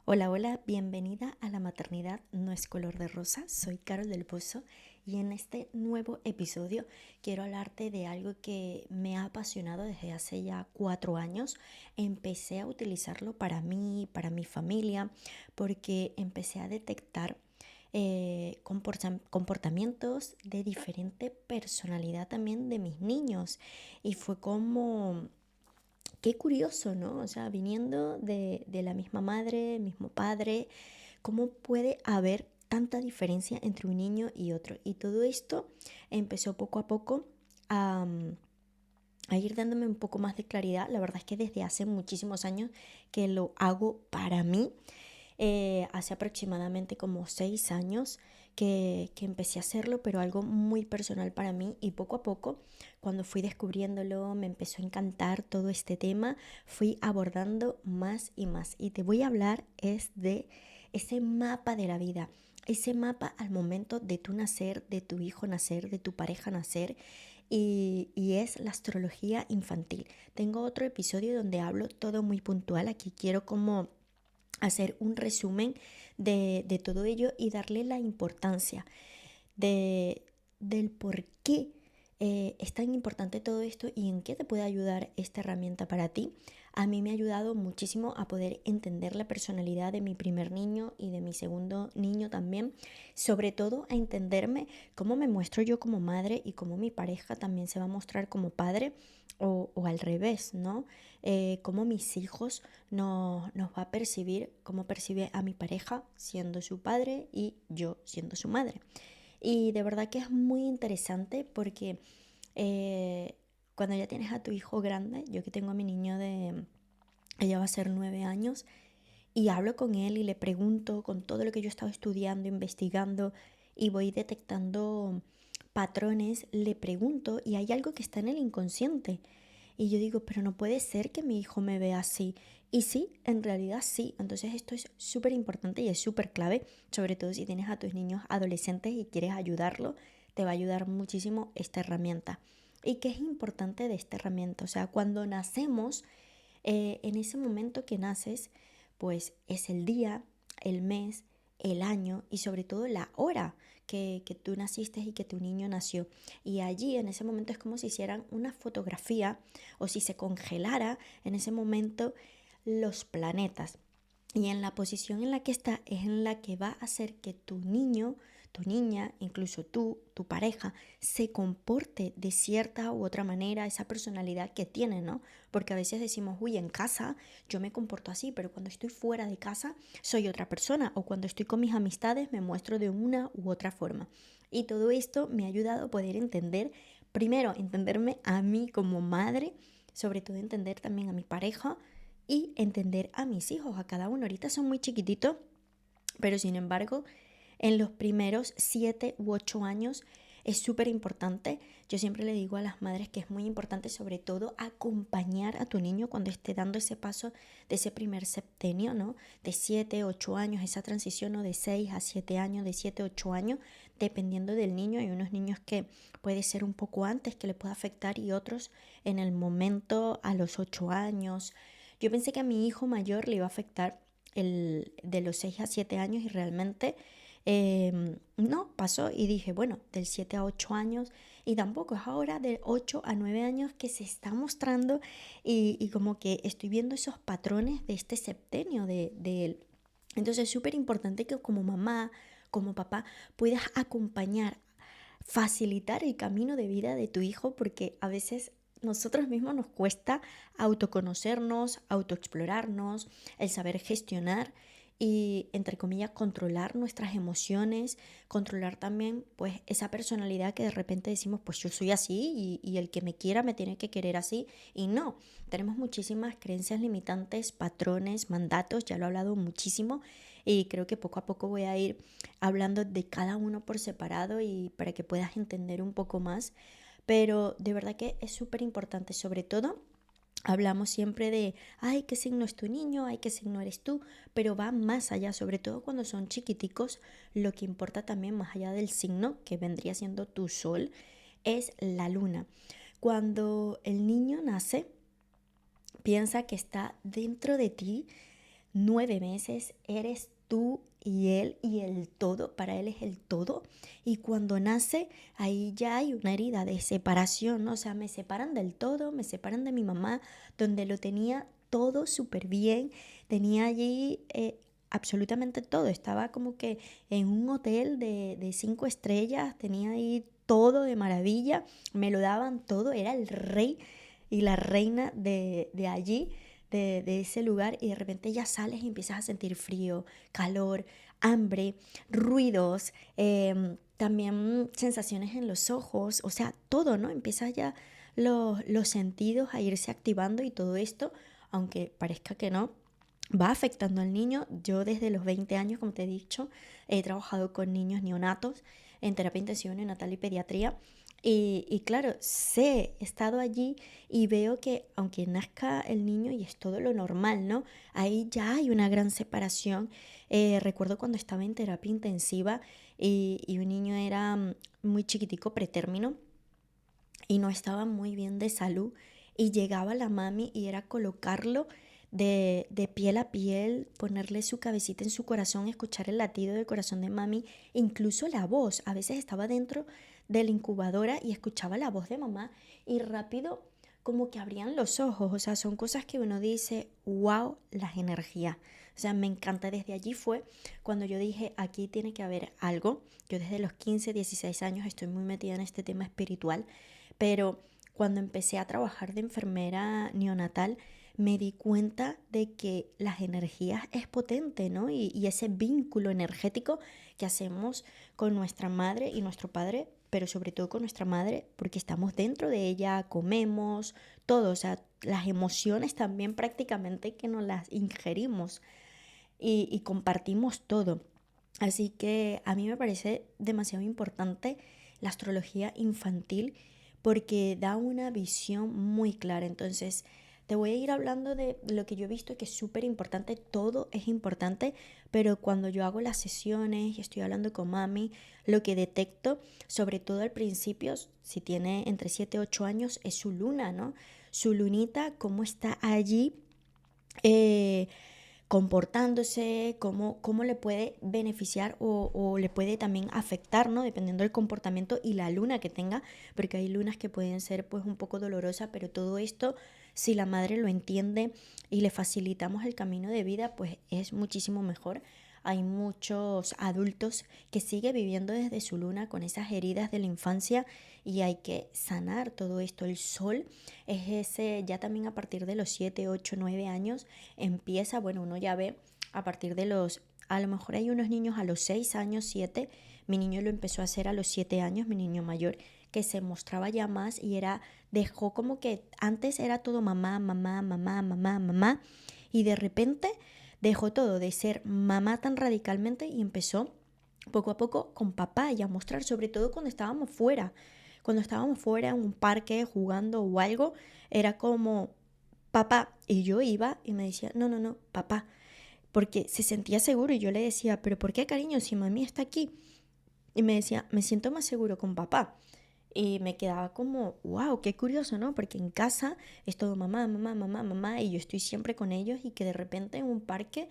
Hola, hola, bienvenida a La Maternidad No es color de rosa. Soy Carol del Pozo y en este nuevo episodio quiero hablarte de algo que me ha apasionado desde hace ya 4 años. Empecé a utilizarlo para mí, para mi familia, porque empecé a detectar comportamientos de diferente personalidad también de mis niños y fue como qué curioso, ¿no? O sea, viniendo de la misma madre, mismo padre, ¿cómo puede haber tanta diferencia entre un niño y otro? Y todo esto empezó poco a poco a ir dándome un poco más de claridad. La verdad es que desde hace muchísimos años que lo hago para mí. Hace aproximadamente como 6 años que empecé a hacerlo, pero algo muy personal para mí y poco a poco, cuando fui descubriéndolo, me empezó a encantar todo este tema, fui abordando más y más. Y te voy a hablar es de ese mapa de la vida, ese mapa al momento de tu nacer, de tu hijo nacer, de tu pareja nacer. Y es la astrología infantil. Tengo otro episodio donde hablo todo muy puntual. Aquí quiero como hacer un resumen de todo ello y darle la importancia de, del por qué es tan importante todo esto y en qué te puede ayudar esta herramienta para ti. A mí me ha ayudado muchísimo a poder entender la personalidad de mi primer niño y de mi segundo niño también, sobre todo a entenderme cómo me muestro yo como madre y cómo mi pareja también se va a mostrar como padre o al revés, ¿no? Cómo mis hijos nos va a percibir, cómo percibe a mi pareja siendo su padre y yo siendo su madre. Y de verdad que es muy interesante porque eh, cuando ya tienes a tu hijo grande, yo que tengo a mi niño ella va a ser 9 años, y hablo con él y le pregunto con todo lo que yo he estado estudiando, investigando y voy detectando patrones, le pregunto y hay algo que está en el inconsciente. Y yo digo, pero no puede ser que mi hijo me vea así. Y sí, en realidad sí. Entonces esto es súper importante y es súper clave, sobre todo si tienes a tus niños adolescentes y quieres ayudarlo, te va a ayudar muchísimo esta herramienta. ¿Y qué es importante de esta herramienta? O sea, cuando nacemos, en ese momento que naces, pues es el día, el mes, el año y sobre todo la hora que tú naciste y que tu niño nació. Y allí en ese momento es como si hicieran una fotografía o si se congelara en ese momento los planetas. Y en la posición en la que está es en la que va a hacer que tu niño, tu niña, incluso tú, tu pareja, se comporte de cierta u otra manera, esa personalidad que tiene, ¿no? Porque a veces decimos, uy, en casa yo me comporto así, pero cuando estoy fuera de casa soy otra persona, o cuando estoy con mis amistades me muestro de una u otra forma. Y todo esto me ha ayudado a poder entender, primero, entenderme a mí como madre, sobre todo entender también a mi pareja y entender a mis hijos, a cada uno. Ahorita son muy chiquititos, pero sin embargo, en los primeros 7 u 8 años es súper importante. Yo siempre le digo a las madres que es muy importante sobre todo acompañar a tu niño cuando esté dando ese paso de ese primer septenio, ¿no? De 7, 8 años, esa transición, ¿no? De 6 a 7 años, de 7, 8 años, dependiendo del niño. Hay unos niños que puede ser un poco antes que le pueda afectar y otros en el momento a los 8 años. Yo pensé que a mi hijo mayor le iba a afectar de los 6 a 7 años y realmente no pasó y dije, bueno, del 7 a 8 años y tampoco es ahora de 8 a 9 años que se está mostrando y como que estoy viendo esos patrones de este septenio de él. Entonces es súper importante que como mamá, como papá, puedas acompañar, facilitar el camino de vida de tu hijo porque a veces nosotros mismos nos cuesta autoconocernos, autoexplorarnos, el saber gestionar y, entre comillas, controlar nuestras emociones, controlar también pues esa personalidad que de repente decimos pues yo soy así y el que me quiera me tiene que querer así y no, tenemos muchísimas creencias limitantes, patrones, mandatos, ya lo he hablado muchísimo y creo que poco a poco voy a ir hablando de cada uno por separado y para que puedas entender un poco más, pero de verdad que es súper importante, sobre todo hablamos siempre de, ay, qué signo es tu niño, ay, qué signo eres tú, pero va más allá, sobre todo cuando son chiquiticos, lo que importa también más allá del signo, que vendría siendo tu sol, es la luna. Cuando el niño nace, piensa que está dentro de ti, 9 meses eres tú y él y el todo, para él es el todo. Y cuando nace, ahí ya hay una herida de separación, ¿no? O sea, me separan del todo, me separan de mi mamá, donde lo tenía todo súper bien, tenía allí absolutamente todo, estaba como que en un hotel de 5 estrellas, tenía ahí todo de maravilla, me lo daban todo, era el rey y la reina de allí, de ese lugar, y de repente ya sales y empiezas a sentir frío, calor, hambre, ruidos, también sensaciones en los ojos, o sea, todo, ¿no? Empiezas ya los sentidos a irse activando y todo esto, aunque parezca que no, va afectando al niño. Yo desde los 20 años, como te he dicho, he trabajado con niños neonatos en terapia intensiva neonatal y pediatría. Y claro, sé, he estado allí y veo que aunque nazca el niño y es todo lo normal, ¿no? Ahí ya hay una gran separación. Recuerdo cuando estaba en terapia intensiva y un niño era muy chiquitico, pretérmino, y no estaba muy bien de salud y llegaba la mami y era colocarlo de piel a piel, ponerle su cabecita en su corazón, escuchar el latido del corazón de mami, incluso la voz. A veces estaba dentro de la incubadora y escuchaba la voz de mamá y rápido como que abrían los ojos. O sea, son cosas que uno dice, wow, las energías. O sea, me encanta. Desde allí fue cuando yo dije, aquí tiene que haber algo. Yo desde los 15, 16 años estoy muy metida en este tema espiritual, pero cuando empecé a trabajar de enfermera neonatal, me di cuenta de que las energías es potente, ¿no? Y ese vínculo energético que hacemos con nuestra madre y nuestro padre, pero sobre todo con nuestra madre, porque estamos dentro de ella, comemos, todo, o sea, las emociones también prácticamente que nos las ingerimos y compartimos todo. Así que a mí me parece demasiado importante la astrología infantil porque da una visión muy clara. Entonces, te voy a ir hablando de lo que yo he visto que es súper importante, todo es importante, pero cuando yo hago las sesiones y estoy hablando con mami, lo que detecto, sobre todo al principio, si tiene entre 7 y 8 años, es su luna, ¿no? Su lunita, cómo está allí. Eh, Comportándose, cómo le puede beneficiar o le puede también afectar, ¿no? Dependiendo del comportamiento y la luna que tenga, porque hay lunas que pueden ser pues un poco dolorosas, pero todo esto, si la madre lo entiende y le facilitamos el camino de vida, pues es muchísimo mejor. Hay muchos adultos que siguen viviendo desde su luna con esas heridas de la infancia y hay que sanar todo esto. El sol es ese, ya también a partir de los 7 8 9 años empieza, bueno, uno ya ve a partir de los, a lo mejor hay unos niños a los 6 años, 7, mi niño lo empezó a hacer a los 7 años, mi niño mayor, que se mostraba ya más y era, dejó como que antes era todo mamá, mamá, mamá, mamá, mamá, y de repente dejó todo de ser mamá tan radicalmente y empezó poco a poco con papá y a mostrar, sobre todo cuando estábamos fuera. Cuando estábamos fuera en un parque jugando o algo, era como papá. Y yo iba y me decía, no, no, no, papá. Porque se sentía seguro y yo le decía, pero ¿por qué, cariño, si mami está aquí? Y me decía, me siento más seguro con papá. Y me quedaba como, wow, qué curioso, ¿no? Porque en casa es todo mamá, mamá, mamá, mamá, y yo estoy siempre con ellos y que de repente en un parque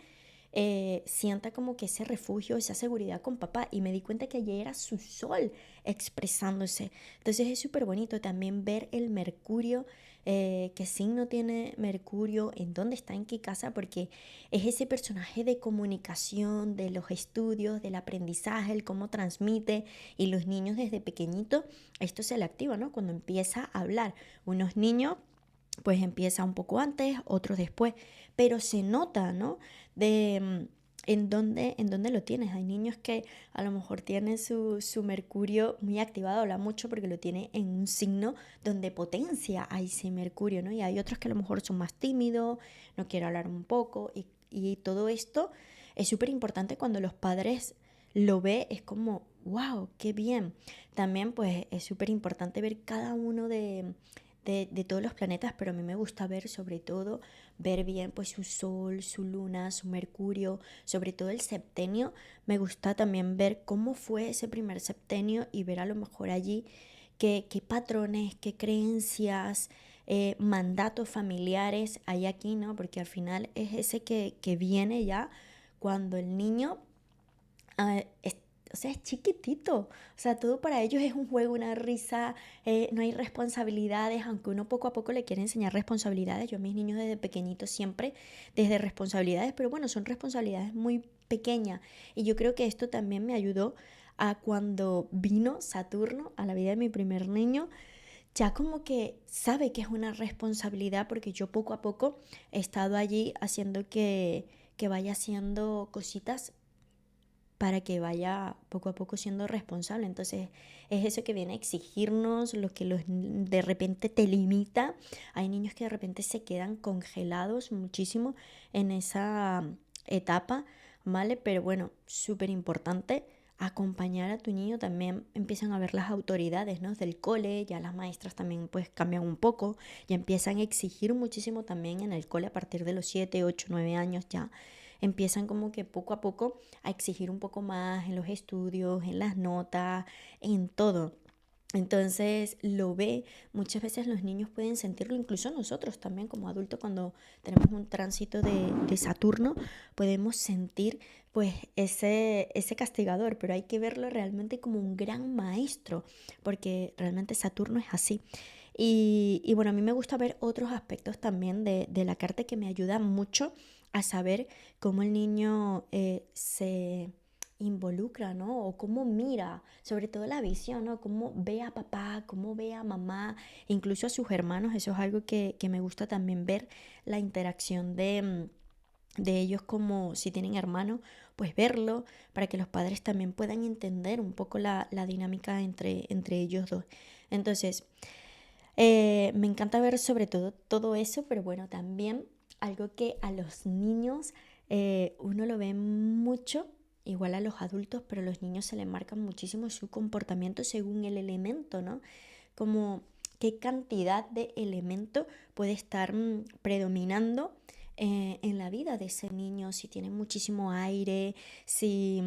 sienta como que ese refugio, esa seguridad con papá. Y me di cuenta que allí era su sol expresándose. Entonces es súper bonito también ver el Mercurio, qué signo tiene Mercurio, en dónde está, en qué casa, porque es ese personaje de comunicación, de los estudios, del aprendizaje, el cómo transmite. Y los niños desde pequeñito, esto se le activa, ¿no? Cuando empieza a hablar. Unos niños pues empieza un poco antes, otros después, pero se nota, ¿no? De en dónde lo tienes. Hay niños que a lo mejor tienen su mercurio muy activado, habla mucho porque lo tiene en un signo donde potencia a ese mercurio, ¿no? Y hay otros que a lo mejor son más tímidos, no quieren hablar un poco, y todo esto es súper importante cuando los padres lo ve, es como, wow, qué bien. También pues es súper importante ver cada uno de todos los planetas, pero a mí me gusta ver sobre todo, ver bien pues su sol, su luna, su mercurio, sobre todo el septenio. Me gusta también ver cómo fue ese primer septenio y ver a lo mejor allí qué patrones, qué creencias, mandatos familiares hay aquí, ¿no? Porque al final es ese que viene ya cuando el niño o sea, es chiquitito. O sea, todo para ellos es un juego, una risa, no hay responsabilidades, aunque uno poco a poco le quiere enseñar responsabilidades. Yo a mis niños desde pequeñitos siempre, desde responsabilidades, pero bueno, son responsabilidades muy pequeñas. Y yo creo que esto también me ayudó a cuando vino Saturno a la vida de mi primer niño, ya como que sabe que es una responsabilidad porque yo poco a poco he estado allí haciendo que vaya haciendo cositas para que vaya poco a poco siendo responsable. Entonces es eso que viene a exigirnos, lo que de repente te limita. Hay niños que de repente se quedan congelados muchísimo en esa etapa, ¿vale? Pero bueno, súper importante acompañar a tu niño. También empiezan a ver las autoridades, ¿no? Del cole, ya las maestras también pues cambian un poco, ya empiezan a exigir muchísimo también en el cole a partir de los 7 8 9 años ya empiezan como que poco a poco a exigir un poco más en los estudios, en las notas, en todo. Entonces lo ve, muchas veces los niños pueden sentirlo, incluso nosotros también como adultos cuando tenemos un tránsito de Saturno, podemos sentir pues ese castigador, pero hay que verlo realmente como un gran maestro, porque realmente Saturno es así. Y bueno, a mí me gusta ver otros aspectos también de la carta que me ayudan mucho a saber cómo el niño se involucra, ¿no? O cómo mira, sobre todo la visión, ¿no? Cómo ve a papá, cómo ve a mamá, incluso a sus hermanos. Eso es algo que me gusta también ver, la interacción de ellos como si tienen hermanos, pues verlo para que los padres también puedan entender un poco la dinámica entre ellos dos. Entonces, me encanta ver sobre todo eso, pero bueno, también algo que a los niños uno lo ve mucho, igual a los adultos, pero a los niños se les marca muchísimo su comportamiento según el elemento, ¿no? Como qué cantidad de elemento puede estar predominando en la vida de ese niño, si tiene muchísimo aire, si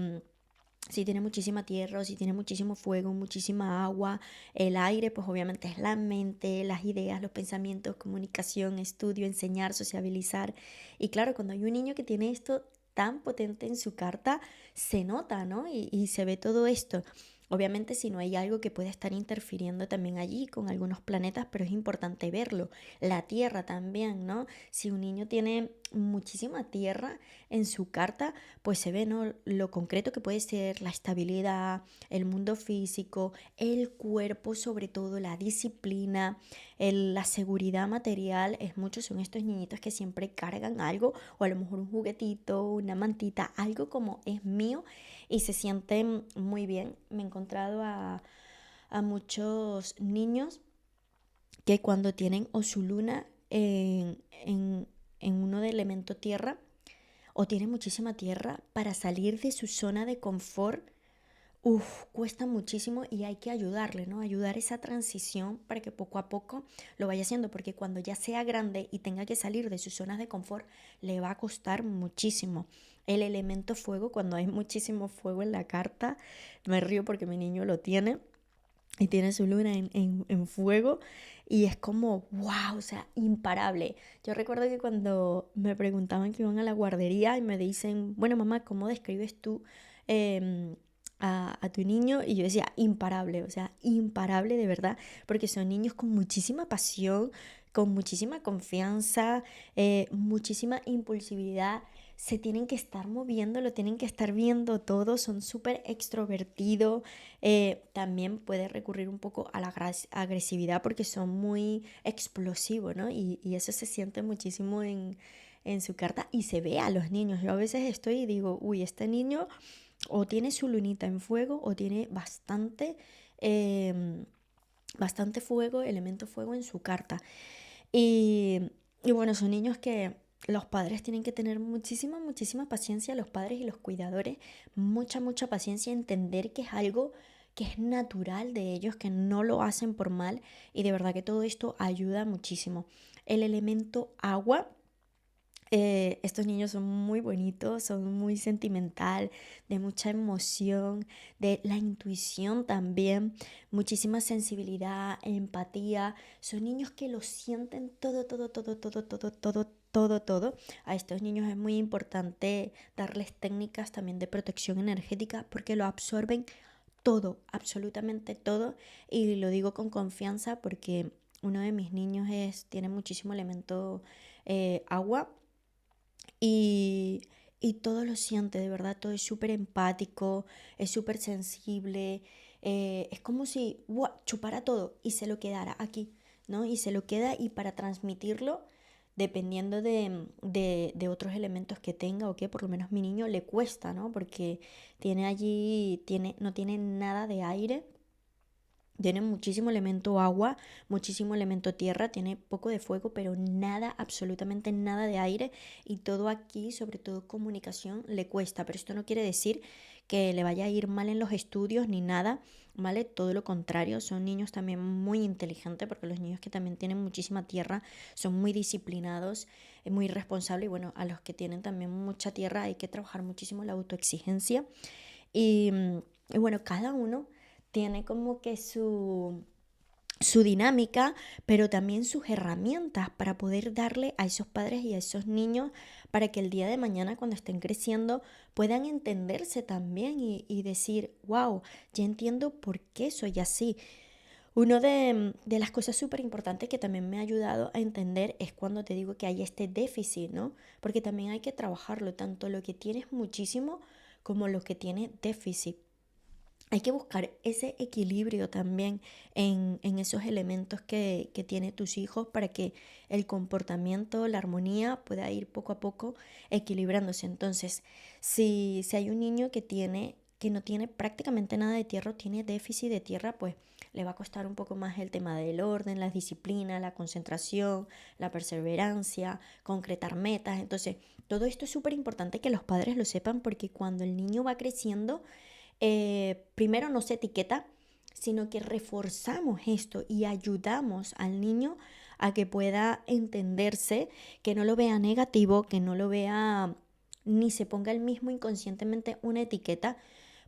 tiene muchísima tierra o si tiene muchísimo fuego, muchísima agua. El aire, pues obviamente es la mente, las ideas, los pensamientos, comunicación, estudio, enseñar, sociabilizar. Y claro, cuando hay un niño que tiene esto tan potente en su carta, se nota, ¿no? Y se ve todo esto. Obviamente si no hay algo que pueda estar interfiriendo también allí con algunos planetas, pero es importante verlo. La tierra también, ¿no? Si un niño tiene muchísima tierra en su carta, pues se ve, ¿no? Lo concreto que puede ser la estabilidad, el mundo físico, el cuerpo, sobre todo la disciplina, la seguridad material. Es mucho, son estos niñitos que siempre cargan algo, o a lo mejor un juguetito, una mantita, algo como es mío y se sienten muy bien. Me he encontrado a muchos niños que cuando tienen o su luna en uno de elemento tierra, o tiene muchísima tierra, para salir de su zona de confort, cuesta muchísimo y hay que ayudarle, ¿no? Ayudar esa transición para que poco a poco lo vaya haciendo, porque cuando ya sea grande y tenga que salir de sus zonas de confort, le va a costar muchísimo. El elemento fuego, cuando hay muchísimo fuego en la carta, me río porque mi niño lo tiene y tiene su luna en fuego y es como, wow, o sea, imparable. Yo recuerdo que cuando me preguntaban que iban a la guardería y me dicen, bueno, mamá, ¿cómo describes tú em, a tu niño? Y yo decía, imparable, o sea, imparable de verdad, porque son niños con muchísima pasión, con muchísima confianza, muchísima impulsividad. Se tienen que estar moviendo, lo tienen que estar viendo todo, son súper extrovertidos. También puede recurrir un poco a la agresividad porque son muy explosivos, ¿no? Y eso se siente muchísimo en su carta y se ve a los niños. Yo a veces estoy y digo, uy, este niño o tiene su lunita en fuego o tiene bastante fuego, elemento fuego en su carta. Y bueno, son niños que los padres tienen que tener muchísima paciencia, los padres y los cuidadores, mucha paciencia, entender que es algo que es natural de ellos, que no lo hacen por mal y de verdad que todo esto ayuda muchísimo. El elemento agua Estos niños son muy bonitos, son muy sentimental, de mucha emoción, de la intuición también, muchísima sensibilidad, empatía. Son niños que lo sienten todo, todo, todo, todo, todo, todo, todo, todo. A estos niños es muy importante darles técnicas también de protección energética porque lo absorben todo, absolutamente todo. Y lo digo con confianza porque uno de mis niños tiene muchísimo elemento agua y, y todo lo siente, de verdad, todo es súper empático, es súper sensible, es como si chupara todo y se lo quedara aquí, ¿no? Y se lo queda y para transmitirlo, dependiendo de otros elementos que tenga o que por lo menos mi niño le cuesta, ¿no? Porque no tiene nada de aire. Tiene muchísimo elemento agua, muchísimo elemento tierra, tiene poco de fuego, pero nada, absolutamente nada de aire. Y todo aquí, sobre todo comunicación, le cuesta. Pero esto no quiere decir que le vaya a ir mal en los estudios ni nada, ¿vale? Todo lo contrario, son niños también muy inteligentes, porque los niños que también tienen muchísima tierra son muy disciplinados, muy responsables. Y bueno, a los que tienen también mucha tierra hay que trabajar muchísimo la autoexigencia. Y, y bueno, cada uno tiene como que su dinámica, pero también sus herramientas para poder darle a esos padres y a esos niños para que el día de mañana cuando estén creciendo puedan entenderse también y decir, wow, ya entiendo por qué soy así. Uno de las cosas súper importantes que también me ha ayudado a entender es cuando te digo que hay este déficit, ¿no? Porque también hay que trabajarlo, tanto lo que tienes muchísimo como lo que tiene déficit. Hay que buscar ese equilibrio también en esos elementos que tiene tus hijos para que el comportamiento, la armonía pueda ir poco a poco equilibrándose. Entonces, si hay un niño que no tiene prácticamente nada de tierra o tiene déficit de tierra, pues le va a costar un poco más el tema del orden, la disciplina, la concentración, la perseverancia, concretar metas. Entonces, todo esto es súper importante que los padres lo sepan porque cuando el niño va creciendo, primero no se etiqueta, sino que reforzamos esto y ayudamos al niño a que pueda entenderse, que no lo vea negativo, que no lo vea ni se ponga él mismo inconscientemente una etiqueta,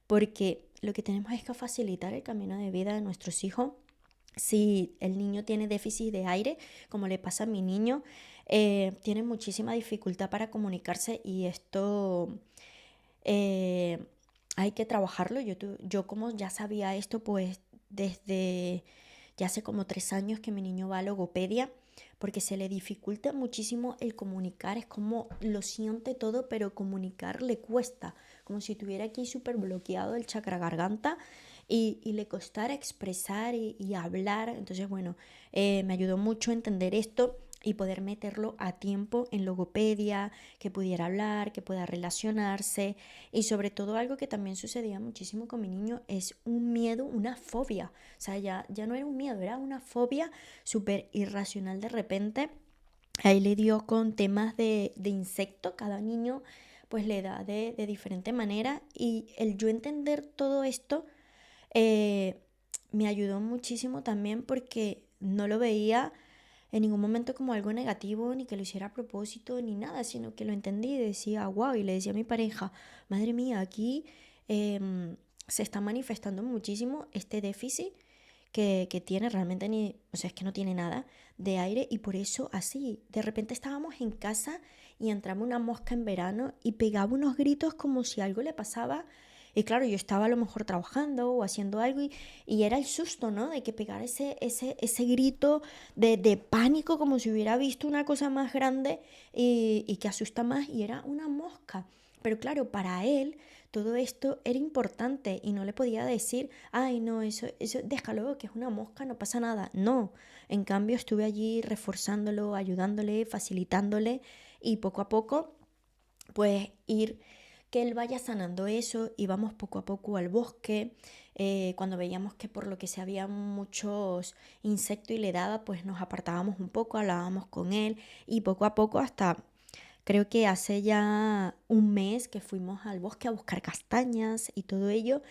porque lo que tenemos es que facilitar el camino de vida de nuestros hijos. Si el niño tiene déficit de aire, como le pasa a mi niño, tiene muchísima dificultad para comunicarse y esto eh, hay que trabajarlo. Yo como ya sabía esto, pues desde ya hace como 3 años que mi niño va a logopedia, porque se le dificulta muchísimo el comunicar, es como lo siente todo, pero comunicar le cuesta, como si tuviera aquí súper bloqueado el chakra garganta y le costara expresar y hablar. Entonces, bueno, me ayudó mucho a entender esto y poder meterlo a tiempo en logopedia, que pudiera hablar, que pueda relacionarse y sobre todo algo que también sucedía muchísimo con mi niño es un miedo, una fobia. O sea, ya no era un miedo, era una fobia súper irracional de repente. Ahí le dio con temas de insecto, cada niño pues le da de diferente manera y el yo entender todo esto eh, me ayudó muchísimo también porque no lo veía en ningún momento como algo negativo, ni que lo hiciera a propósito, ni nada, sino que lo entendí y decía, wow, y le decía a mi pareja, madre mía, aquí se está manifestando muchísimo este déficit que tiene realmente ni, o sea, es que no tiene nada de aire y por eso así, de repente estábamos en casa y entraba una mosca en verano y pegaba unos gritos como si algo le pasaba. Y claro, yo estaba a lo mejor trabajando o haciendo algo y era el susto, ¿no? De que pegara ese grito de pánico como si hubiera visto una cosa más grande y que asusta más y era una mosca. Pero claro, para él todo esto era importante y no le podía decir, ay, no, eso, déjalo, que es una mosca, no pasa nada. No, en cambio estuve allí reforzándolo, ayudándole, facilitándole y poco a poco, pues ir que él vaya sanando eso, íbamos poco a poco al bosque, cuando veíamos que por lo que se había muchos insectos y le daba, pues nos apartábamos un poco, hablábamos con él y poco a poco hasta creo que hace ya un mes que fuimos al bosque a buscar castañas y todo ello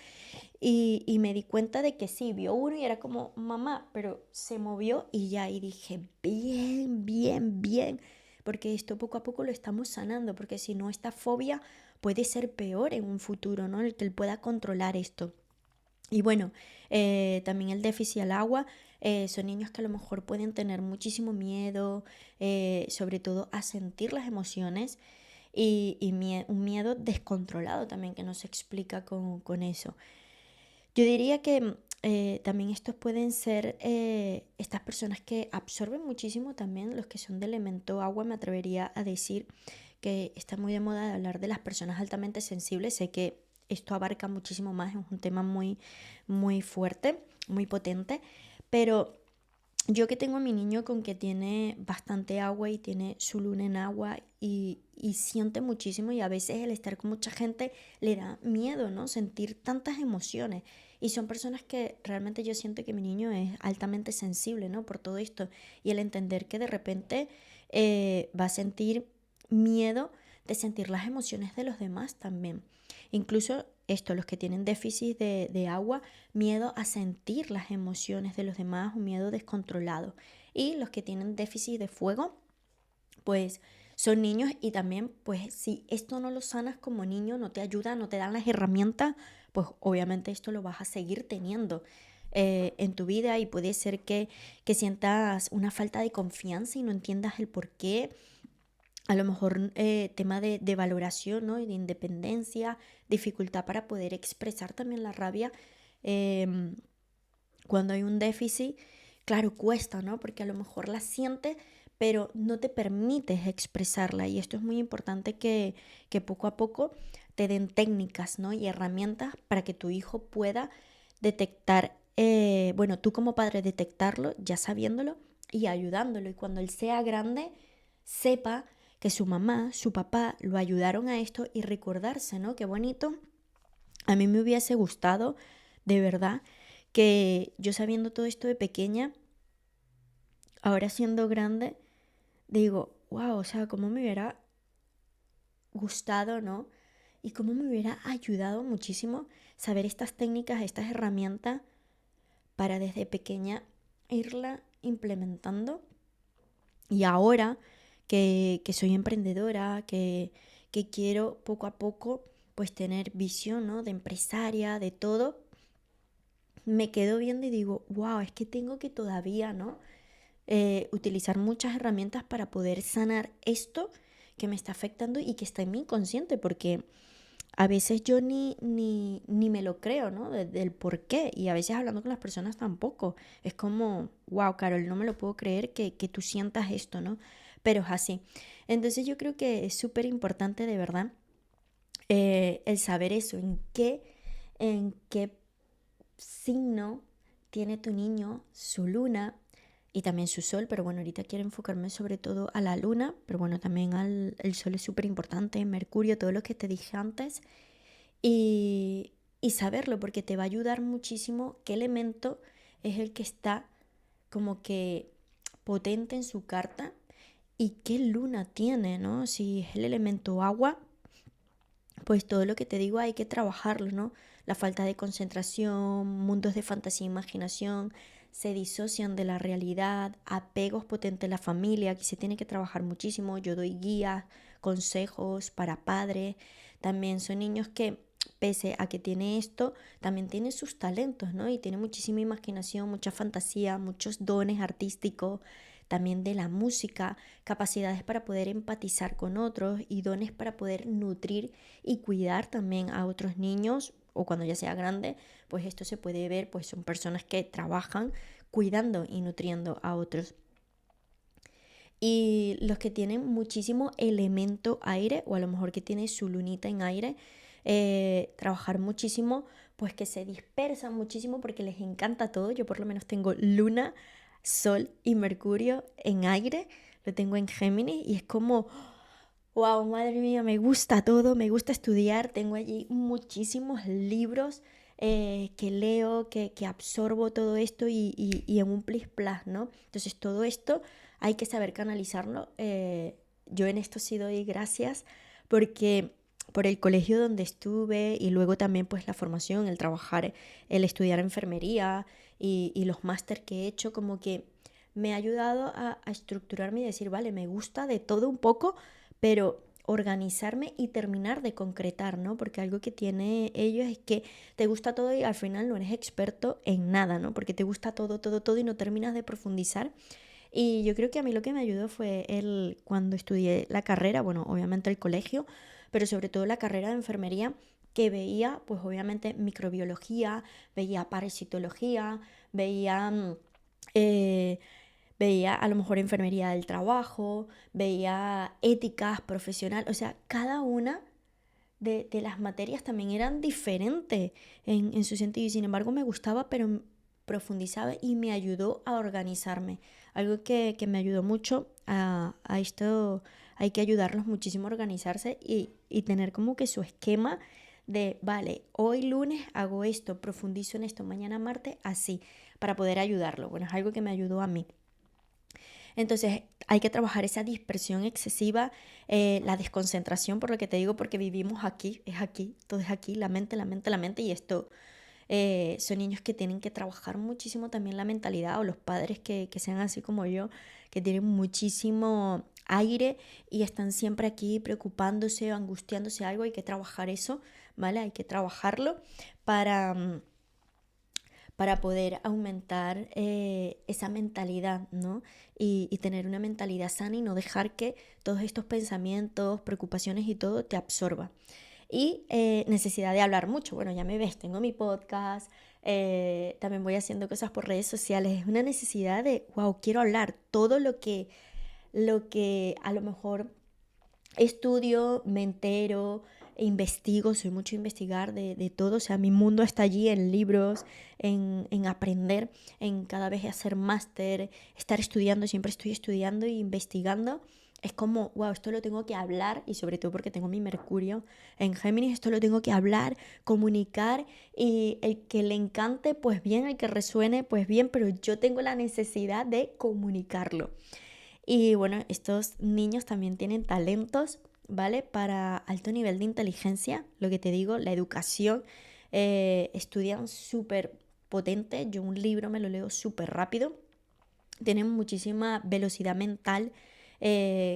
y me di cuenta de que sí, vio uno y era como mamá, pero se movió y ya y dije, bien, bien, bien, porque esto poco a poco lo estamos sanando, porque si no, esta fobia puede ser peor en un futuro, ¿no? El que él pueda controlar esto. Y bueno, también el déficit al agua, son niños que a lo mejor pueden tener muchísimo miedo, sobre todo a sentir las emociones y un miedo descontrolado también que no se explica con eso. Yo diría que también estos pueden ser estas personas que absorben muchísimo también, los que son de elemento agua, me atrevería a decir que está muy de moda de hablar de las personas altamente sensibles. Sé que esto abarca muchísimo más, es un tema muy, muy fuerte, muy potente, pero yo que tengo a mi niño con que tiene bastante agua y tiene su luna en agua y siente muchísimo y a veces el estar con mucha gente le da miedo, ¿no? Sentir tantas emociones. Y son personas que realmente yo siento que mi niño es altamente sensible, ¿no? Por todo esto. Y el entender que de repente va a sentir miedo de sentir las emociones de los demás también. Incluso esto, los que tienen déficit de agua, miedo a sentir las emociones de los demás, un miedo descontrolado. Y los que tienen déficit de fuego, pues son niños y también, pues si esto no lo sanas como niño, no te ayuda, no te dan las herramientas, pues obviamente esto lo vas a seguir teniendo en tu vida y puede ser que sientas una falta de confianza y no entiendas el por qué. A lo mejor tema de valoración, ¿no? Y de independencia, dificultad para poder expresar también la rabia. em, Cuando hay un déficit, claro, cuesta, ¿no? Porque a lo mejor la sientes, pero no te permites expresarla. Y esto es muy importante que poco a poco te den técnicas, ¿no? Y herramientas para que tu hijo pueda detectar, bueno, tú como padre detectarlo, ya sabiéndolo y ayudándolo. Y cuando él sea grande, sepa que su mamá, su papá lo ayudaron a esto y recordarse, ¿no? Qué bonito. A mí me hubiese gustado, de verdad, que yo sabiendo todo esto de pequeña, ahora siendo grande, digo, wow, o sea, cómo me hubiera gustado, ¿no? Y cómo me hubiera ayudado muchísimo saber estas técnicas, estas herramientas para desde pequeña irla implementando. Y ahora que soy emprendedora, que quiero poco a poco pues tener visión, ¿no? De empresaria, de todo, me quedo viendo y digo, wow, es que tengo que todavía, ¿no? Utilizar muchas herramientas para poder sanar esto que me está afectando y que está en mi inconsciente, porque a veces yo ni me lo creo, ¿no? Del por qué. Y a veces hablando con las personas tampoco. Es como, wow, Carol, no me lo puedo creer que tú sientas esto, ¿no? Pero es así. Entonces yo creo que es súper importante de verdad el saber eso, en qué signo tiene tu niño su luna y también su sol, pero bueno, ahorita quiero enfocarme sobre todo a la luna, pero bueno, también el sol es súper importante, Mercurio, todo lo que te dije antes, y saberlo, porque te va a ayudar muchísimo qué elemento es el que está como que potente en su carta y qué luna tiene, ¿no? Si es el elemento agua, pues todo lo que te digo hay que trabajarlo, ¿no? La falta de concentración, mundos de fantasía e imaginación, se disocian de la realidad, apegos potentes a la familia, aquí se tiene que trabajar muchísimo. Yo doy guías, consejos para padres. También son niños que, pese a que tiene esto, también tiene sus talentos, ¿no? Y tiene muchísima imaginación, mucha fantasía, muchos dones artísticos, también de la música, capacidades para poder empatizar con otros y dones para poder nutrir y cuidar también a otros niños o cuando ya sea grande, pues esto se puede ver, pues son personas que trabajan cuidando y nutriendo a otros. Y los que tienen muchísimo elemento aire o a lo mejor que tiene su lunita en aire, trabajar muchísimo, pues que se dispersan muchísimo porque les encanta todo. Yo por lo menos tengo luna, sol y mercurio en aire, lo tengo en Géminis y es como wow, madre mía, me gusta todo, me gusta estudiar, tengo allí muchísimos libros que leo, que absorbo todo esto y en un plis plas, ¿no? Entonces todo esto hay que saber canalizarlo. Yo en esto sí doy gracias porque por el colegio donde estuve y luego también pues la formación, el trabajar, el estudiar enfermería y los máster que he hecho, como que me ha ayudado a estructurarme y decir, vale, me gusta de todo un poco, pero organizarme y terminar de concretar, ¿no? Porque algo que tiene ellos es que te gusta todo y al final no eres experto en nada, ¿no? Porque te gusta todo, todo, todo y no terminas de profundizar. Y yo creo que a mí lo que me ayudó fue cuando estudié la carrera, bueno, obviamente el colegio, pero sobre todo la carrera de enfermería, que veía, pues obviamente microbiología, veía parasitología, veía eh, veía a lo mejor enfermería del trabajo, veía éticas profesional, o sea, cada una de las materias también eran diferentes en su sentido y sin embargo me gustaba, pero profundizaba y me ayudó a organizarme. Algo que me ayudó mucho a esto, hay que ayudarlos muchísimo a organizarse y tener como que su esquema de, vale, hoy lunes hago esto, profundizo en esto, mañana martes, así, para poder ayudarlo. Bueno, es algo que me ayudó a mí. Entonces hay que trabajar esa dispersión excesiva, la desconcentración, por lo que te digo, porque vivimos aquí, es aquí, todo es aquí, la mente, la mente, la mente, y esto son niños que tienen que trabajar muchísimo también la mentalidad, o los padres que sean así como yo, que tienen muchísimo aire y están siempre aquí preocupándose, angustiándose algo, hay que trabajar eso, ¿vale? Hay que trabajarlo para... para poder aumentar esa mentalidad, ¿no? Y tener una mentalidad sana y no dejar que todos estos pensamientos, preocupaciones y todo te absorba. Y necesidad de hablar mucho. Bueno, ya me ves, tengo mi podcast, también voy haciendo cosas por redes sociales. Es una necesidad de, wow, quiero hablar todo lo que a lo mejor estudio, me entero, investigo, soy mucho a investigar de todo, o sea, mi mundo está allí en libros, en aprender, en cada vez hacer máster, estar estudiando, siempre estoy estudiando e investigando. Es como, wow, esto lo tengo que hablar y sobre todo porque tengo mi Mercurio en Géminis, esto lo tengo que hablar, comunicar y el que le encante, pues bien, el que resuene, pues bien, pero yo tengo la necesidad de comunicarlo. Y bueno, estos niños también tienen talentos, ¿vale? Para alto nivel de inteligencia, lo que te digo, la educación, estudian súper potente, yo un libro me lo leo súper rápido, tienen muchísima velocidad mental,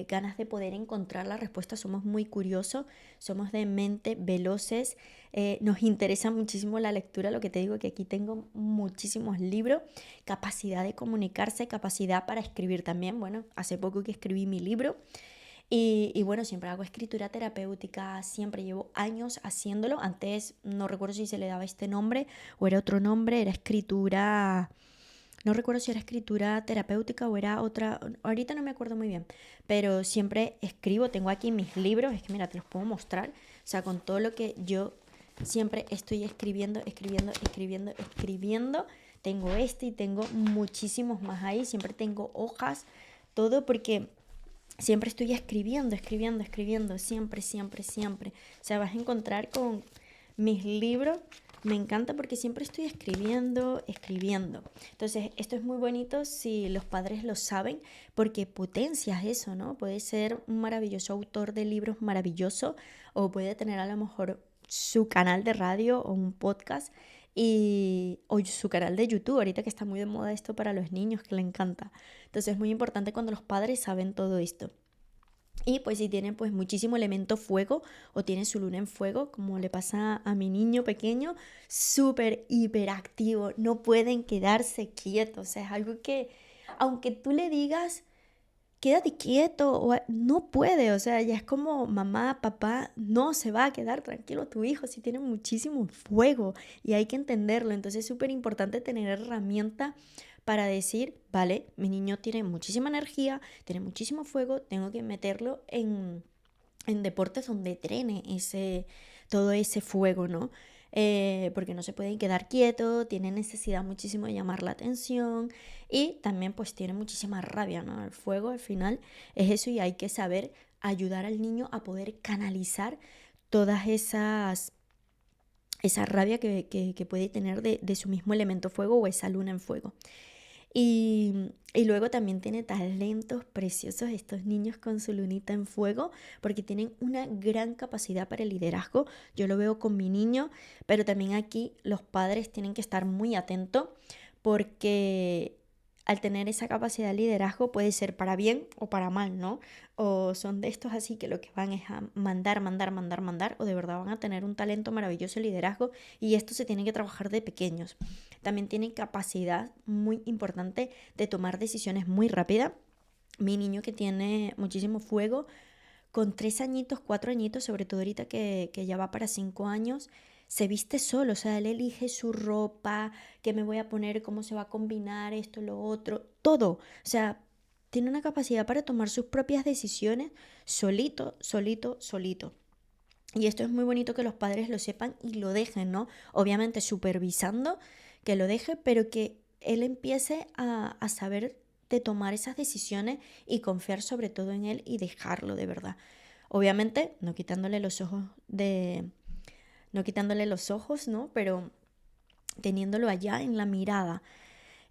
ganas de poder encontrar la respuesta, somos muy curiosos, somos de mente veloces, nos interesa muchísimo la lectura, lo que te digo que aquí tengo muchísimos libros, capacidad de comunicarse, capacidad para escribir también, bueno, hace poco que escribí mi libro. Y bueno, siempre hago escritura terapéutica, siempre llevo años haciéndolo. Antes no recuerdo si se le daba este nombre o era otro nombre, era escritura, no recuerdo si era escritura terapéutica o era otra, ahorita no me acuerdo muy bien, pero siempre escribo, tengo aquí mis libros, es que mira, te los puedo mostrar, o sea, con todo lo que yo siempre estoy escribiendo, escribiendo, escribiendo, escribiendo, tengo este y tengo muchísimos más ahí, siempre tengo hojas, todo porque siempre estoy escribiendo, escribiendo, escribiendo, siempre, siempre, siempre. O sea, vas a encontrar con mis libros, me encanta porque siempre estoy escribiendo, escribiendo. Entonces, esto es muy bonito si los padres lo saben, porque potencias eso, ¿no? Puede ser un maravilloso autor de libros maravilloso, o puede tener a lo mejor su canal de radio o un podcast o su canal de YouTube, ahorita que está muy de moda esto para los niños, que le encanta. Entonces es muy importante cuando los padres saben todo esto. Y pues si tienen pues muchísimo elemento fuego o tienen su luna en fuego, como le pasa a mi niño pequeño, súper hiperactivo, no pueden quedarse quietos. O sea, es algo que aunque tú le digas quédate quieto, no puede, o sea, ya es como mamá, papá, no se va a quedar tranquilo tu hijo si tiene muchísimo fuego y hay que entenderlo, entonces es súper importante tener herramienta para decir, vale, mi niño tiene muchísima energía, tiene muchísimo fuego, tengo que meterlo en deportes donde drene todo ese fuego, ¿no? Porque no se pueden quedar quietos, tienen necesidad muchísimo de llamar la atención y también pues tiene muchísima rabia, ¿no? El fuego al final es eso y hay que saber ayudar al niño a poder canalizar todas esa rabia que puede tener de su mismo elemento fuego o esa luna en fuego. Y luego también tiene talentos preciosos estos niños con su lunita en fuego, porque tienen una gran capacidad para el liderazgo. Yo lo veo con mi niño, pero también aquí los padres tienen que estar muy atentos porque al tener esa capacidad de liderazgo puede ser para bien o para mal, ¿no? O son de estos así que lo que van es a mandar, mandar, mandar, mandar, o de verdad van a tener un talento maravilloso de liderazgo y esto se tiene que trabajar de pequeños. También tienen capacidad muy importante de tomar decisiones muy rápidas. Mi niño que tiene muchísimo fuego, con 3 añitos, 4 añitos, sobre todo ahorita que ya va para 5 años, se viste solo, o sea, él elige su ropa, qué me voy a poner, cómo se va a combinar esto, lo otro, todo. O sea, tiene una capacidad para tomar sus propias decisiones solito, solito, solito. Y esto es muy bonito que los padres lo sepan y lo dejen, ¿no? Obviamente supervisando que lo deje, pero que él empiece a saber de tomar esas decisiones y confiar sobre todo en él y dejarlo de verdad. Obviamente, no quitándole los ojos, ¿no? Pero teniéndolo allá en la mirada.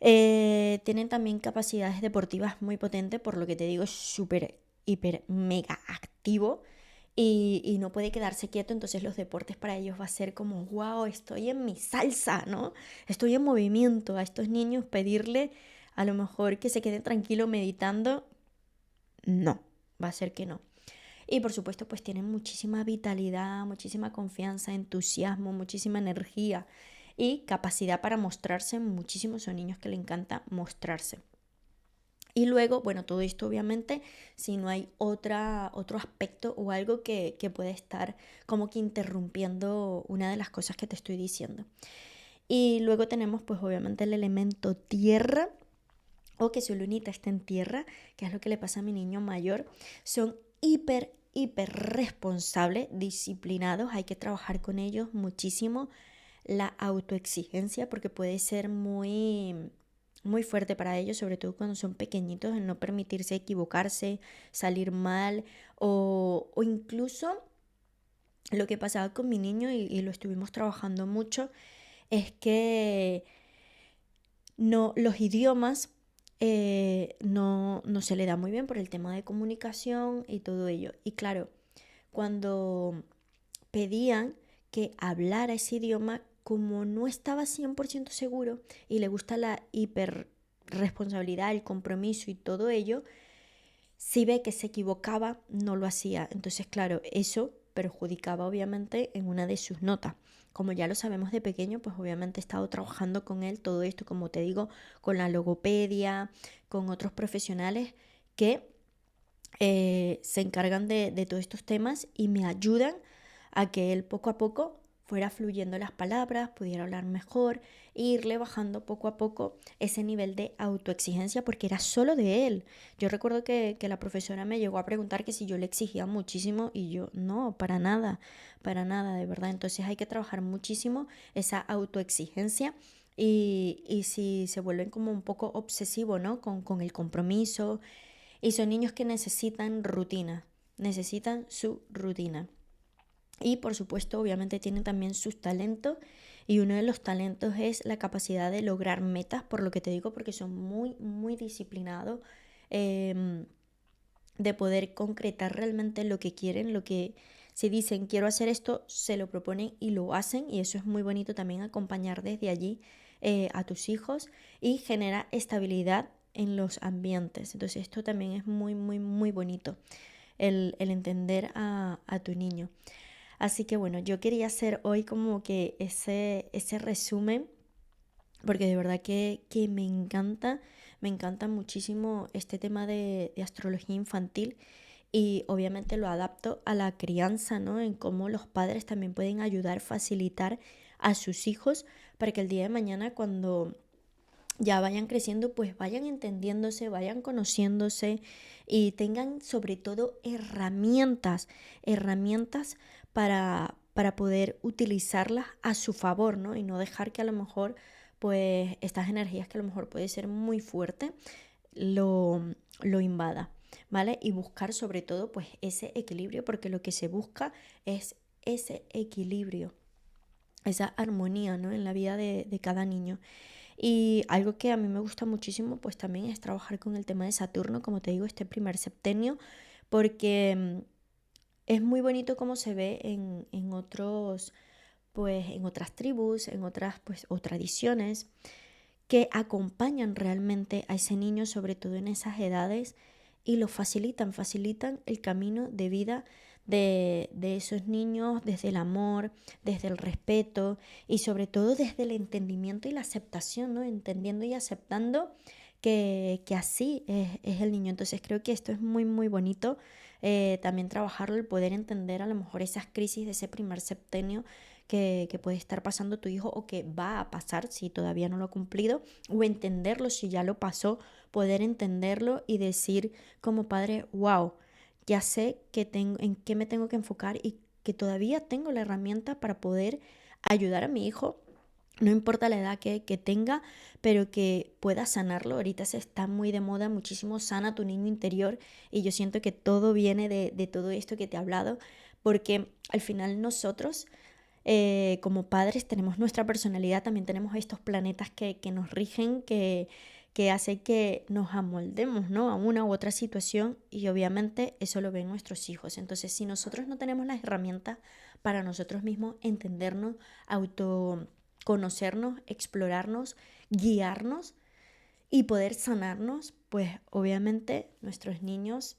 Tienen también capacidades deportivas muy potentes, por lo que te digo, es súper, hiper, mega activo y no puede quedarse quieto, entonces los deportes para ellos va a ser como, wow, estoy en mi salsa, ¿no? Estoy en movimiento. A estos niños pedirle a lo mejor que se queden tranquilo meditando, no, va a ser que no. Y por supuesto, pues tienen muchísima vitalidad, muchísima confianza, entusiasmo, muchísima energía y capacidad para mostrarse. Muchísimos son niños que le encanta mostrarse. Y luego, bueno, todo esto obviamente si no hay otro aspecto o algo que puede estar como que interrumpiendo una de las cosas que te estoy diciendo. Y luego tenemos pues obviamente el elemento tierra o que su lunita está en tierra, que es lo que le pasa a mi niño mayor. Son hiper responsables, disciplinados, hay que trabajar con ellos muchísimo la autoexigencia porque puede ser muy fuerte para ellos, sobre todo cuando son pequeñitos, el no permitirse equivocarse, salir mal o incluso lo que pasaba con mi niño y lo estuvimos trabajando mucho es que no, los idiomas no se le da muy bien por el tema de comunicación y todo ello. Y claro, cuando pedían que hablara ese idioma, como no estaba 100% seguro y le gusta la hiperresponsabilidad, el compromiso y todo ello, si ve que se equivocaba, no lo hacía. Entonces, claro, eso perjudicaba obviamente en una de sus notas. Como ya lo sabemos de pequeño, pues obviamente he estado trabajando con él todo esto, como te digo, con la logopedia, con otros profesionales que se encargan de todos estos temas y me ayudan a que él poco a poco fuera fluyendo las palabras, pudiera hablar mejor e irle bajando poco a poco ese nivel de autoexigencia porque era solo de él. Yo recuerdo que la profesora me llegó a preguntar que si yo le exigía muchísimo y yo no, para nada, de verdad. Entonces hay que trabajar muchísimo esa autoexigencia y si se vuelven como un poco obsesivos, ¿no? Con el compromiso y son niños que necesitan su rutina. Y por supuesto, obviamente tienen también sus talentos y uno de los talentos es la capacidad de lograr metas, por lo que te digo, porque son muy disciplinados, eh, de poder concretar realmente lo que quieren, lo que si dicen quiero hacer esto, se lo proponen y lo hacen y eso es muy bonito también acompañar desde allí a tus hijos y genera estabilidad en los ambientes. Entonces esto también es muy bonito, el entender a tu niño. Así que bueno, yo quería hacer hoy como que ese resumen, porque de verdad que me encanta muchísimo este tema de astrología infantil y obviamente lo adapto a la crianza, ¿no? En cómo los padres también pueden ayudar, facilitar a sus hijos para que el día de mañana cuando ya vayan creciendo, pues vayan entendiéndose, vayan conociéndose y tengan sobre todo herramientas para poder utilizarlas a su favor, ¿no? Y no dejar que a lo mejor, pues estas energías que a lo mejor puede ser muy fuerte, lo invada, ¿vale? Y buscar sobre todo, pues ese equilibrio, porque lo que se busca es ese equilibrio, esa armonía, ¿no? En la vida de cada niño. Y algo que a mí me gusta muchísimo, pues también es trabajar con el tema de Saturno, como te digo, este primer septenio, porque es muy bonito como se ve en otros, pues en otras tribus, en otras, pues, o tradiciones, que acompañan realmente a ese niño, sobre todo en esas edades, y lo facilitan el camino de vida de esos niños desde el amor, desde el respeto y sobre todo desde el entendimiento y la aceptación, ¿no? Entendiendo y aceptando que así es el niño. Entonces creo que esto es muy, muy bonito. También trabajarlo, el poder entender a lo mejor esas crisis de ese primer septenio que puede estar pasando tu hijo o que va a pasar si todavía no lo ha cumplido, o entenderlo si ya lo pasó, poder entenderlo y decir como padre, wow, ya sé en qué me tengo que enfocar y que todavía tengo la herramienta para poder ayudar a mi hijo, no importa la edad que tenga, pero que pueda sanarlo. Ahorita se está muy de moda, muchísimo sana tu niño interior, y yo siento que todo viene de todo esto que te he hablado, porque al final nosotros como padres tenemos nuestra personalidad, también tenemos estos planetas que nos rigen, que hace que nos amoldemos, ¿no? A una u otra situación, y obviamente eso lo ven nuestros hijos. Entonces, si nosotros no tenemos las herramientas para nosotros mismos entendernos, autoconocernos, explorarnos, guiarnos y poder sanarnos, pues obviamente nuestros niños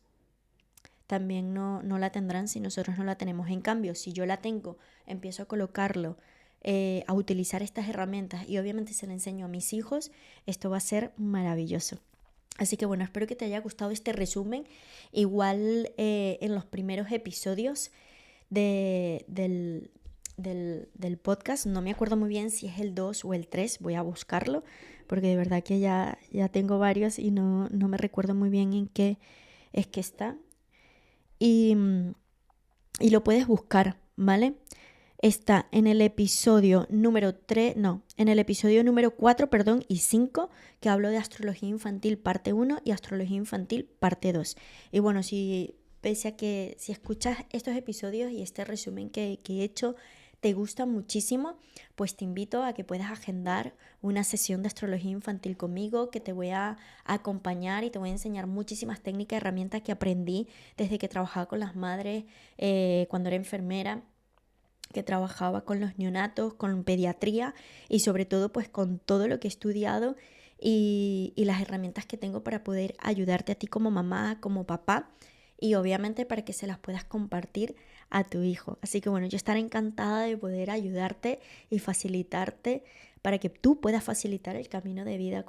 también no la tendrán si nosotros no la tenemos. En cambio, si yo la tengo, empiezo a colocarlo, a utilizar estas herramientas y obviamente se le enseño a mis hijos, esto va a ser maravilloso. Así que bueno, espero que te haya gustado este resumen. Igual en los primeros episodios del podcast, no me acuerdo muy bien si es el 2 o el 3, voy a buscarlo, porque de verdad que ya tengo varios y no me recuerdo muy bien en qué es que está. Y, y lo puedes buscar, ¿vale? Está en el episodio número 3, no, en el episodio número 4, perdón, y 5, que hablo de astrología infantil parte 1 y astrología infantil parte 2. Y bueno, pese a que si escuchas estos episodios y este resumen que he hecho te gusta muchísimo, pues te invito a que puedas agendar una sesión de astrología infantil conmigo, que te voy a acompañar y te voy a enseñar muchísimas técnicas, herramientas que aprendí desde que trabajaba con las madres, cuando era enfermera, que trabajaba con los neonatos, con pediatría y sobre todo pues con todo lo que he estudiado y las herramientas que tengo para poder ayudarte a ti como mamá, como papá, y obviamente para que se las puedas compartir a tu hijo. Así que bueno, yo estaré encantada de poder ayudarte y facilitarte para que tú puedas facilitar el camino de vida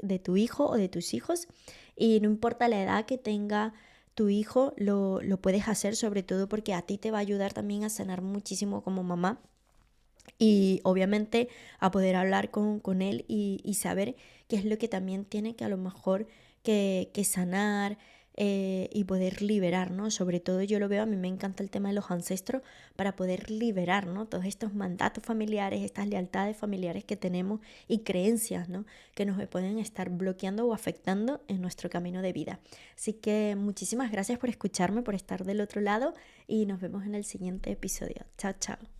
de tu hijo o de tus hijos, y no importa la edad que tenga tu hijo, lo puedes hacer, sobre todo porque a ti te va a ayudar también a sanar muchísimo como mamá, y obviamente a poder hablar con él y saber qué es lo que también tiene que a lo mejor que sanar, y poder liberar, ¿no? Sobre todo yo lo veo, a mí me encanta el tema de los ancestros para poder liberar, ¿no? Todos estos mandatos familiares, estas lealtades familiares que tenemos y creencias, ¿no? Que nos pueden estar bloqueando o afectando en nuestro camino de vida. Así que muchísimas gracias por escucharme, por estar del otro lado, y nos vemos en el siguiente episodio. Chao, chao.